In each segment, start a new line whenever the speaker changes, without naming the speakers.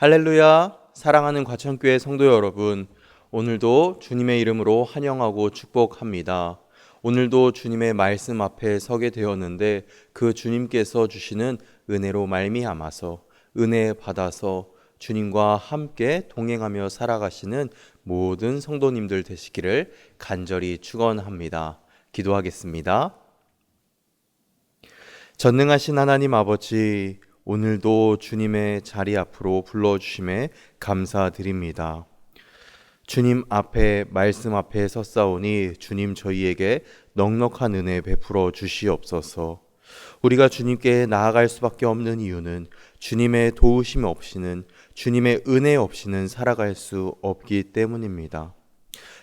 할렐루야, 사랑하는 과천교회 성도 여러분, 오늘도 주님의 이름으로 환영하고 축복합니다. 오늘도 주님의 말씀 앞에 서게 되었는데 그 주님께서 주시는 은혜로 말미암아서 은혜 받아서 주님과 함께 동행하며 살아가시는 모든 성도님들 되시기를 간절히 축원합니다. 기도하겠습니다. 전능하신 하나님 아버지, 오늘도 주님의 자리 앞으로 불러주심에 감사드립니다. 주님 앞에 말씀 앞에 섰사오니 주님 저희에게 넉넉한 은혜 베풀어 주시옵소서. 우리가 주님께 나아갈 수밖에 없는 이유는 주님의 도우심 없이는, 주님의 은혜 없이는 살아갈 수 없기 때문입니다.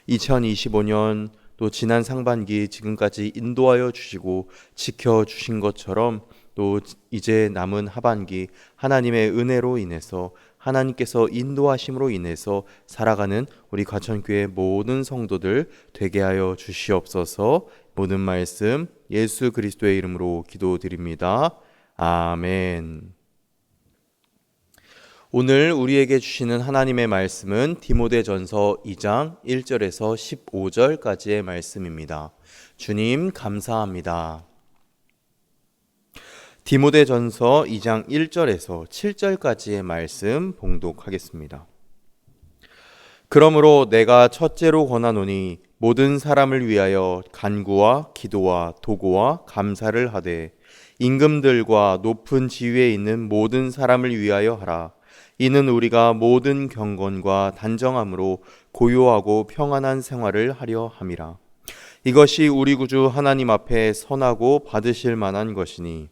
2025년 또 지난 상반기 지금까지 인도하여 주시고 지켜주신 것처럼 또 이제 남은 하반기 하나님의 은혜로 인해서, 하나님께서 인도하심으로 인해서 살아가는 우리 과천교회 모든 성도들 되게 하여 주시옵소서. 모든 말씀 예수 그리스도의 이름으로 기도드립니다. 아멘. 오늘 우리에게 주시는 하나님의 말씀은 디모데전서 2장 1절에서 15절까지의 말씀입니다. 주님 감사합니다. 디모데전서 2장 1절에서 7절까지의 말씀 봉독하겠습니다. 그러므로 내가 첫째로 권하노니 모든 사람을 위하여 간구와 기도와 도고와 감사를 하되 임금들과 높은 지위에 있는 모든 사람을 위하여 하라. 이는 우리가 모든 경건과 단정함으로 고요하고 평안한 생활을 하려 함이라. 이것이 우리 구주 하나님 앞에 선하고 받으실 만한 것이니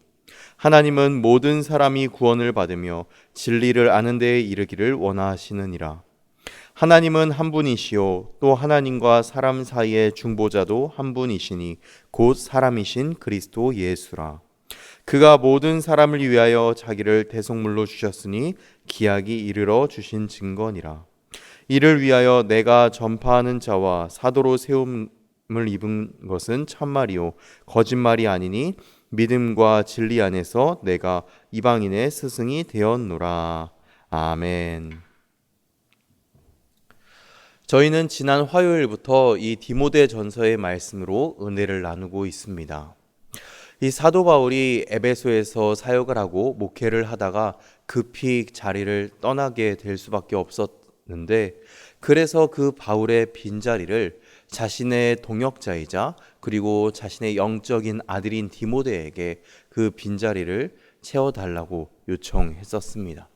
하나님은 모든 사람이 구원을 받으며 진리를 아는 데에 이르기를 원하시느니라. 하나님은 한 분이시요 또 하나님과 사람 사이의 중보자도 한 분이시니 곧 사람이신 그리스도 예수라. 그가 모든 사람을 위하여 자기를 대속물로 주셨으니 기약이 이르러 주신 증거니라. 이를 위하여 내가 전파하는 자와 사도로 세움을 입은 것은 참말이요 거짓말이 아니니 믿음과 진리 안에서 내가 이방인의 스승이 되었노라. 아멘. 저희는 지난 화요일부터 이 디모데전서의 말씀으로 은혜를 나누고 있습니다. 이 사도 바울이 에베소에서 사역을 하고 목회를 하다가 급히 자리를 떠나게 될 수밖에 없었는데, 그래서 그 바울의 빈자리를 자신의 동역자이자 그리고 자신의 영적인 아들인 디모데에게 그 빈자리를 채워달라고 요청했었습니다.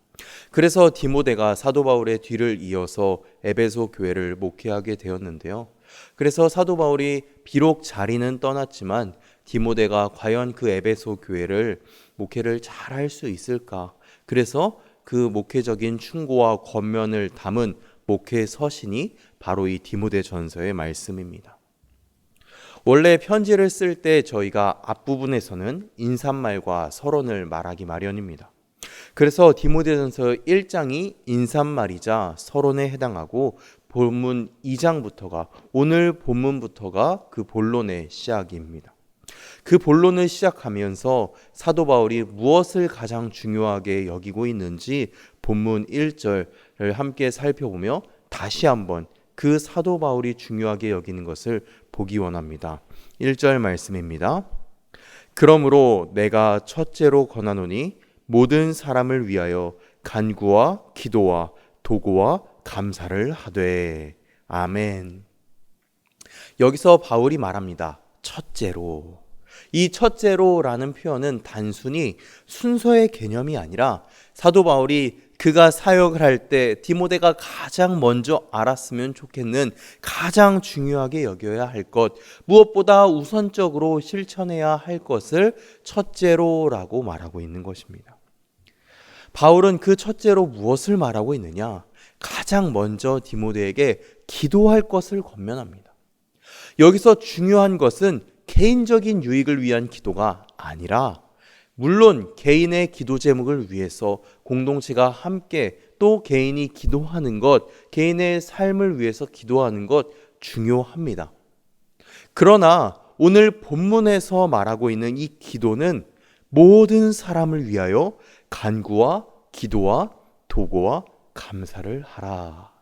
그래서 디모데가 사도 바울의 뒤를 이어서 에베소 교회를 목회하게 되었는데요. 그래서 사도 바울이 비록 자리는 떠났지만 디모데가 과연 그 에베소 교회를 목회를 잘 할 수 있을까? 그래서 그 목회적인 충고와 권면을 담은 목회 서신이 바로 이 디모데전서의 말씀입니다. 원래 편지를 쓸 때 저희가 앞부분에서는 인사말과 서론을 말하기 마련입니다. 그래서 디모데전서 1장이 인사말이자 서론에 해당하고 본문 2장부터가, 오늘 본문부터가 그 본론의 시작입니다. 그 본론을 시작하면서 사도 바울이 무엇을 가장 중요하게 여기고 있는지 본문 1절을 함께 살펴보며 다시 한번 그 사도 바울이 중요하게 여기는 것을 보기 원합니다. 1절 말씀입니다. 그러므로 내가 첫째로 권하노니 모든 사람을 위하여 간구와 기도와 도고와 감사를 하되. 아멘. 여기서 바울이 말합니다. 첫째로. 이 첫째로라는 표현은 단순히 순서의 개념이 아니라 사도 바울이 그가 사역을 할 때 디모데가 가장 먼저 알았으면 좋겠는, 가장 중요하게 여겨야 할 것, 무엇보다 우선적으로 실천해야 할 것을 첫째로라고 말하고 있는 것입니다. 바울은 그 첫째로 무엇을 말하고 있느냐? 가장 먼저 디모데에게 기도할 것을 권면합니다. 여기서 중요한 것은 개인적인 유익을 위한 기도가 아니라, 물론 개인의 기도 제목을 위해서 공동체가 함께 또 개인이 기도하는 것, 개인의 삶을 위해서 기도하는 것 중요합니다. 그러나 오늘 본문에서 말하고 있는 이 기도는 모든 사람을 위하여 간구와 기도와 도고와 감사를 하라.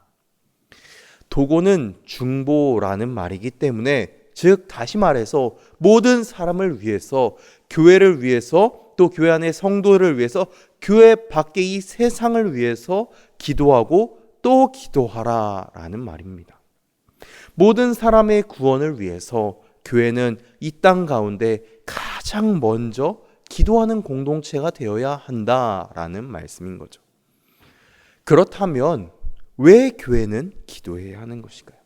도고는 중보라는 말이기 때문에, 즉 다시 말해서 모든 사람을 위해서, 교회를 위해서, 또 교회 안의 성도를 위해서, 교회 밖의 이 세상을 위해서 기도하고 또 기도하라라는 말입니다. 모든 사람의 구원을 위해서 교회는 이 땅 가운데 가장 먼저 기도하는 공동체가 되어야 한다라는 말씀인 거죠. 그렇다면 왜 교회는 기도해야 하는 것일까요?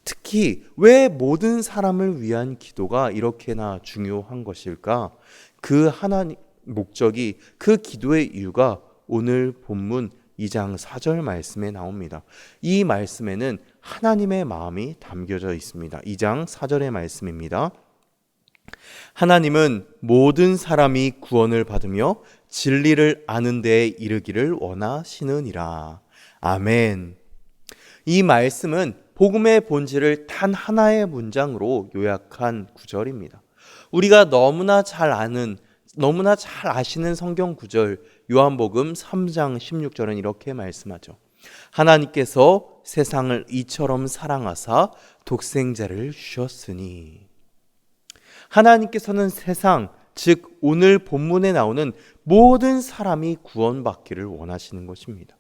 특히 왜 모든 사람을 위한 기도가 이렇게나 중요한 것일까? 그 하나님 목적이, 그 기도의 이유가 오늘 본문 2장 4절 말씀에 나옵니다. 이 말씀에는 하나님의 마음이 담겨져 있습니다. 2장 4절의 말씀입니다. 하나님은 모든 사람이 구원을 받으며 진리를 아는 데에 이르기를 원하시느니라. 아멘. 이 말씀은 복음의 본질을 단 하나의 문장으로 요약한 구절입니다. 우리가 너무나 잘 아시는 성경 구절, 요한복음 3장 16절은 이렇게 말씀하죠. 하나님께서 세상을 이처럼 사랑하사 독생자를 주셨으니. 하나님께서는 세상, 즉 오늘 본문에 나오는 모든 사람이 구원받기를 원하시는 것입니다.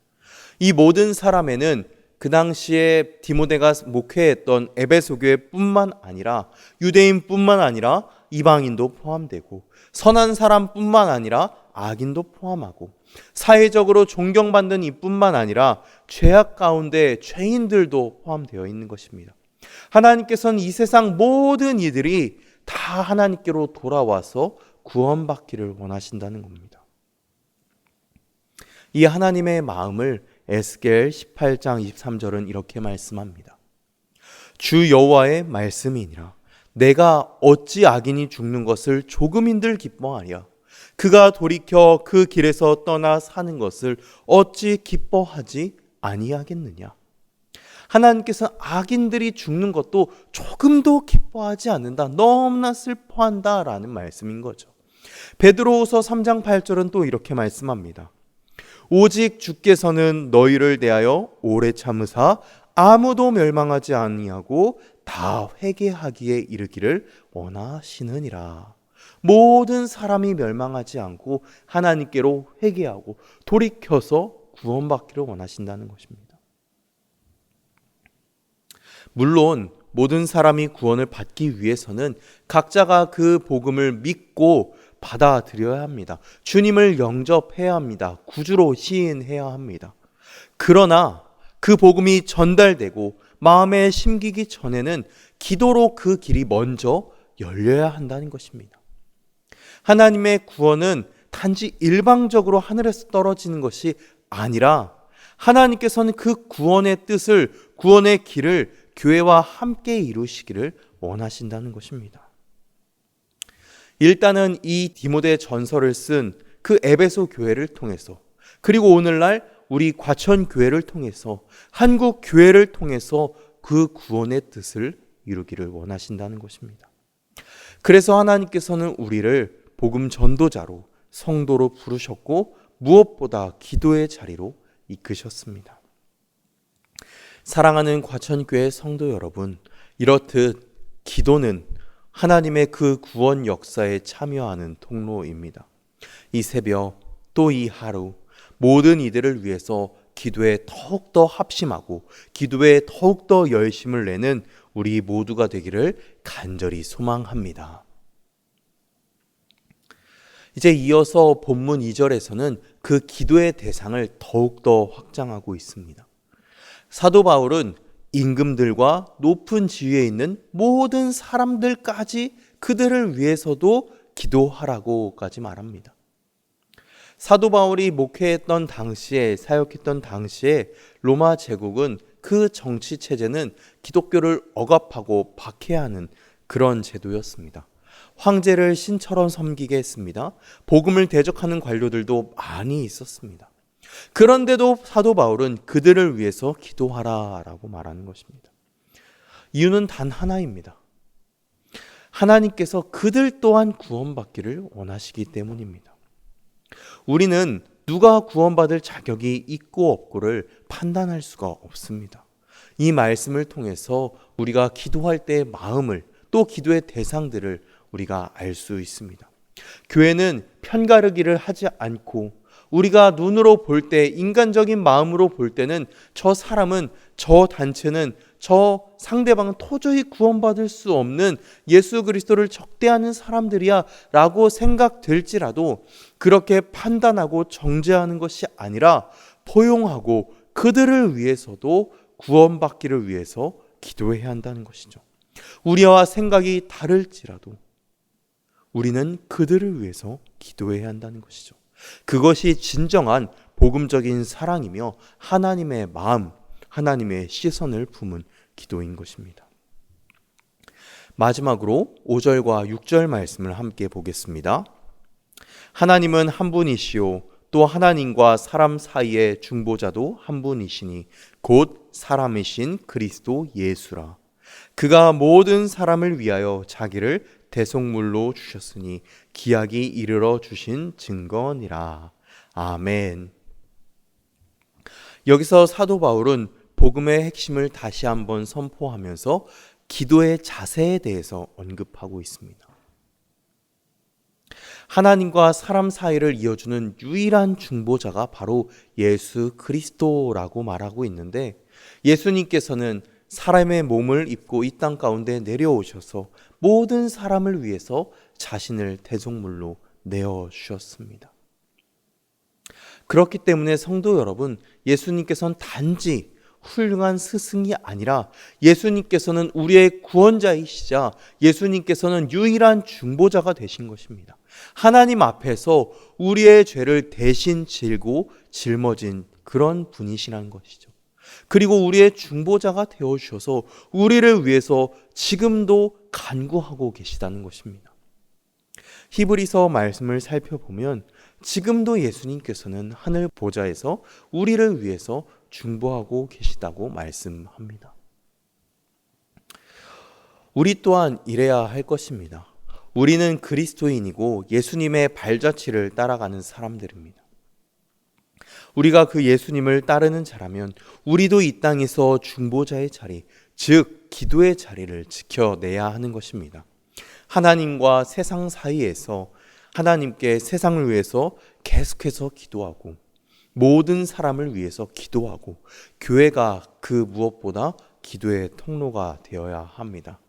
이 모든 사람에는 그 당시에 디모데가 목회했던 에베소 교회뿐만 아니라 유대인뿐만 아니라 이방인도 포함되고, 선한 사람뿐만 아니라 악인도 포함하고, 사회적으로 존경받는 이뿐만 아니라 죄악 가운데 죄인들도 포함되어 있는 것입니다. 하나님께서는 이 세상 모든 이들이 다 하나님께로 돌아와서 구원받기를 원하신다는 겁니다. 이 하나님의 마음을 에스겔 18장 23절은 이렇게 말씀합니다. 주 여호와의 말씀이니라. 내가 어찌 악인이 죽는 것을 조금인들 기뻐하랴. 그가 돌이켜 그 길에서 떠나 사는 것을 어찌 기뻐하지 아니하겠느냐. 하나님께서 악인들이 죽는 것도 조금도 기뻐하지 않는다. 너무나 슬퍼한다라는 말씀인 거죠. 베드로후서 3장 8절은 또 이렇게 말씀합니다. 오직 주께서는 너희를 대하여 오래 참으사 아무도 멸망하지 아니하고 다 회개하기에 이르기를 원하시느니라. 모든 사람이 멸망하지 않고 하나님께로 회개하고 돌이켜서 구원받기를 원하신다는 것입니다. 물론 모든 사람이 구원을 받기 위해서는 각자가 그 복음을 믿고 받아들여야 합니다. 주님을 영접해야 합니다. 구주로 시인해야 합니다. 그러나 그 복음이 전달되고 마음에 심기기 전에는 기도로 그 길이 먼저 열려야 한다는 것입니다. 하나님의 구원은 단지 일방적으로 하늘에서 떨어지는 것이 아니라 하나님께서는 그 구원의 뜻을, 구원의 길을 교회와 함께 이루시기를 원하신다는 것입니다. 일단은 이 디모데 전서를 쓴 그 에베소 교회를 통해서, 그리고 오늘날 우리 과천 교회를 통해서, 한국 교회를 통해서 그 구원의 뜻을 이루기를 원하신다는 것입니다. 그래서 하나님께서는 우리를 복음 전도자로, 성도로 부르셨고 무엇보다 기도의 자리로 이끄셨습니다. 사랑하는 과천교회 성도 여러분, 이렇듯 기도는 하나님의 그 구원 역사에 참여하는 통로입니다. 이 새벽, 또 이 하루, 모든 이들을 위해서 기도에 더욱더 합심하고 기도에 더욱더 열심을 내는 우리 모두가 되기를 간절히 소망합니다. 이제 이어서 본문 2절에서는 그 기도의 대상을 더욱더 확장하고 있습니다. 사도 바울은 임금들과 높은 지위에 있는 모든 사람들까지 그들을 위해서도 기도하라고까지 말합니다. 사도 바울이 목회했던 당시에, 사역했던 당시에 로마 제국은, 그 정치 체제는 기독교를 억압하고 박해하는 그런 제도였습니다. 황제를 신처럼 섬기게 했습니다. 복음을 대적하는 관료들도 많이 있었습니다. 그런데도 사도 바울은 그들을 위해서 기도하라라고 말하는 것입니다. 이유는 단 하나입니다. 하나님께서 그들 또한 구원받기를 원하시기 때문입니다. 우리는 누가 구원받을 자격이 있고 없고를 판단할 수가 없습니다. 이 말씀을 통해서 우리가 기도할 때의 마음을, 또 기도의 대상들을 우리가 알 수 있습니다. 교회는 편가르기를 하지 않고 우리가 눈으로 볼 때, 인간적인 마음으로 볼 때는 저 사람은, 저 단체는, 저 상대방은 도저히 구원받을 수 없는 예수 그리스도를 적대하는 사람들이야 라고 생각될지라도 그렇게 판단하고 정죄하는 것이 아니라 포용하고 그들을 위해서도 구원받기를 위해서 기도해야 한다는 것이죠. 우리와 생각이 다를지라도 우리는 그들을 위해서 기도해야 한다는 것이죠. 그것이 진정한 복음적인 사랑이며 하나님의 마음, 하나님의 시선을 품은 기도인 것입니다. 마지막으로 5절과 6절 말씀을 함께 보겠습니다. 하나님은 한 분이시요 또 하나님과 사람 사이의 중보자도 한 분이시니 곧 사람이신 그리스도 예수라. 그가 모든 사람을 위하여 자기를 대속물로 주셨으니 기약이 이르러 주신 증거니라. 아멘. 여기서 사도 바울은 복음의 핵심을 다시 한번 선포하면서 기도의 자세에 대해서 언급하고 있습니다. 하나님과 사람 사이를 이어주는 유일한 중보자가 바로 예수 그리스도라고 말하고 있는데, 예수님께서는 사람의 몸을 입고 이 땅 가운데 내려오셔서 모든 사람을 위해서 자신을 대속물로 내어주셨습니다. 그렇기 때문에 성도 여러분, 예수님께서는 단지 훌륭한 스승이 아니라 예수님께서는 우리의 구원자이시자 예수님께서는 유일한 중보자가 되신 것입니다. 하나님 앞에서 우리의 죄를 대신 질고 짊어진 그런 분이시라는 것이죠. 그리고 우리의 중보자가 되어주셔서 우리를 위해서 지금도 간구하고 계시다는 것입니다. 히브리서 말씀을 살펴보면 지금도 예수님께서는 하늘 보좌에서 우리를 위해서 중보하고 계시다고 말씀합니다. 우리 또한 이래야 할 것입니다. 우리는 그리스도인이고 예수님의 발자취를 따라가는 사람들입니다. 우리가 그 예수님을 따르는 자라면 우리도 이 땅에서 중보자의 자리, 즉 기도의 자리를 지켜내야 하는 것입니다. 하나님과 세상 사이에서 하나님께 세상을 위해서 계속해서 기도하고 모든 사람을 위해서 기도하고 교회가 그 무엇보다 기도의 통로가 되어야 합니다.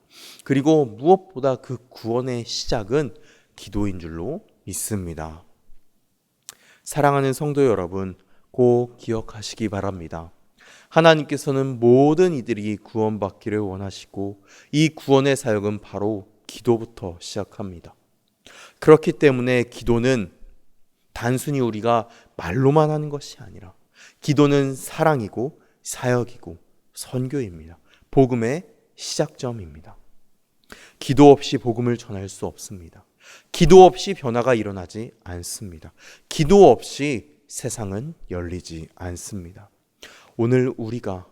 그리고 무엇보다 그 구원의 시작은 기도인 줄로 믿습니다. 사랑하는 성도 여러분, 꼭 기억하시기 바랍니다. 하나님께서는 모든 이들이 구원받기를 원하시고 이 구원의 사역은 바로 기도부터 시작합니다. 그렇기 때문에 기도는 단순히 우리가 말로만 하는 것이 아니라 기도는 사랑이고 사역이고 선교입니다. 복음의 시작점입니다. 기도 없이 복음을 전할 수 없습니다. 기도 없이 변화가 일어나지 않습니다. 기도 없이 세상은 열리지 않습니다. 오늘 우리가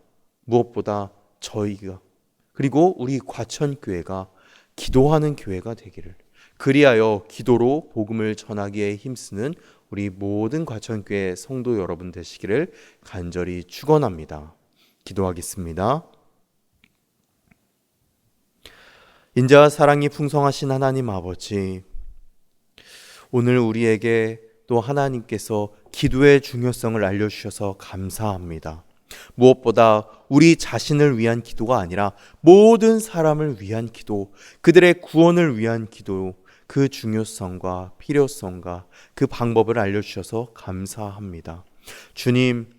무엇보다 저희가 그리고 우리 과천교회가 기도하는 교회가 되기를, 그리하여 기도로 복음을 전하기에 힘쓰는 우리 모든 과천교회 성도 여러분 되시기를 간절히 축원합니다. 기도하겠습니다. 인자와 사랑이 풍성하신 하나님 아버지, 오늘 우리에게 또 하나님께서 기도의 중요성을 알려주셔서 감사합니다. 무엇보다 우리 자신을 위한 기도가 아니라 모든 사람을 위한 기도, 그들의 구원을 위한 기도, 그 중요성과 필요성과 그 방법을 알려주셔서 감사합니다. 주님,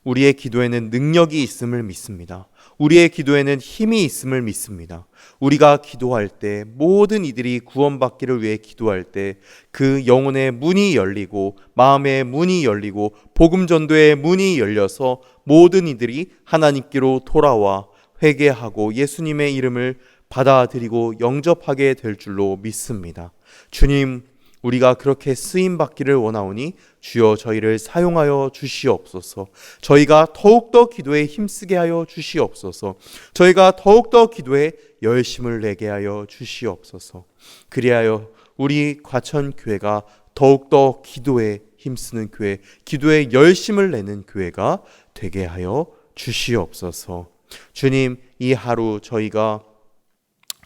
우리의 기도에는 능력이 있음을 믿습니다. 우리의 기도에는 힘이 있음을 믿습니다. 우리가 기도할 때, 모든 이들이 구원받기를 위해 기도할 때 그 영혼의 문이 열리고 마음의 문이 열리고 복음 전도의 문이 열려서 모든 이들이 하나님께로 돌아와 회개하고 예수님의 이름을 받아들이고 영접하게 될 줄로 믿습니다. 주님, 우리가 그렇게 쓰임 받기를 원하오니 주여 저희를 사용하여 주시옵소서. 저희가 더욱더 기도에 힘쓰게 하여 주시옵소서. 저희가 더욱더 기도에 열심을 내게 하여 주시옵소서. 그리하여 우리 과천교회가 더욱더 기도에 힘쓰는 교회, 기도에 열심을 내는 교회가 되게 하여 주시옵소서. 주님, 이 하루 저희가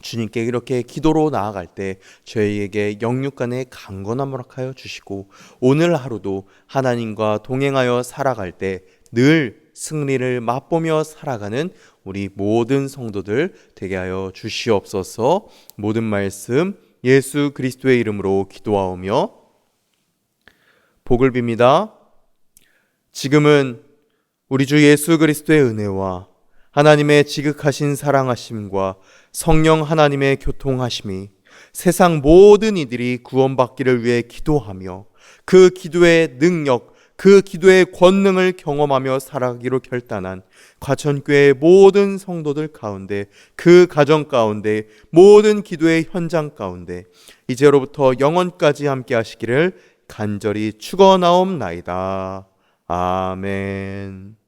주님께 이렇게 기도로 나아갈 때 저희에게 영육간의 강건함을 허락하여 주시고, 오늘 하루도 하나님과 동행하여 살아갈 때 늘 승리를 맛보며 살아가는 우리 모든 성도들 되게 하여 주시옵소서. 모든 말씀 예수 그리스도의 이름으로 기도하오며 복을 빕니다. 지금은 우리 주 예수 그리스도의 은혜와 하나님의 지극하신 사랑하심과 성령 하나님의 교통하심이 세상 모든 이들이 구원받기를 위해 기도하며 그 기도의 능력, 그 기도의 권능을 경험하며 살아가기로 결단한 과천교회의 모든 성도들 가운데, 그 가정 가운데, 모든 기도의 현장 가운데 이제로부터 영원까지 함께 하시기를 간절히 축원하옵나이다. 아멘.